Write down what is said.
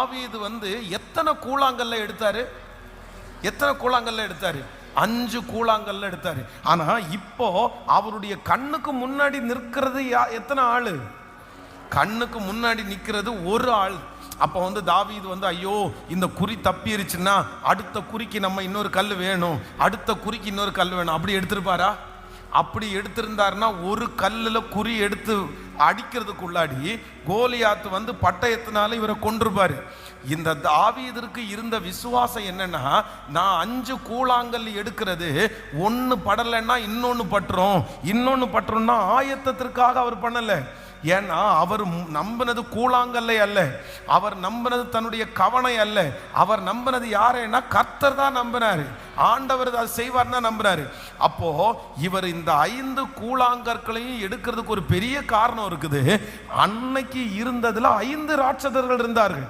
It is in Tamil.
தாவீது எத்தனை கூழாங்கல்ல எடுத்தாரு? எத்தனை கூழாங்கல்ல எடுத்தாரு? 5 கூழாங்கல்ல எடுத்தாரு. ஆனா இப்போ அவருடைய கண்ணுக்கு முன்னாடி நிற்கிறது எத்தனை ஆளு? கண்ணுக்கு முன்னாடி நிற்கிறது ஒரு ஆள். அப்போ தாவீது ஐயோ இந்த குறி தப்பிருச்சுன்னா அடுத்த குறிக்கு நம்ம இன்னொரு கல் வேணும், அடுத்த குறிக்கு இன்னொரு கல் வேணும், அப்படி எடுத்திருப்பாரா? அப்படி எடுத்திருந்தாருன்னா ஒரு கல்லில் குறி எடுத்து அடிக்கிறதுக்குள்ளாடி கோலியாத்து பட்டயத்தினால இவரை கொண்டிருப்பாரு. இந்த தாவீதிற்கு இருந்த விசுவாசம் என்னன்னா, நான் 5 கூழாங்கல் எடுக்கிறது, ஒன்று படலைன்னா இன்னொன்று பட்டுரும், இன்னொன்று பட்டுரும்னா ஆயத்தத்திற்காக அவர் பண்ணலை. ஏன்னா அவர் நம்பினது கூழாங்கல்லை அல்ல, அவர் நம்பினது தன்னுடைய கவனை அல்ல, அவர் நம்பினது யாருன்னா கர்த்தர் தான் நம்பினாரு, ஆண்டவர் அதை செய்வார்னா நம்பினாரு. அப்போ இவர் இந்த 5 கூழாங்கற்களையும் எடுக்கிறதுக்கு ஒரு பெரிய காரணம் இருக்குது. அன்னைக்கு இருந்ததுல 5 ராட்சதர்கள் இருந்தார்கள்.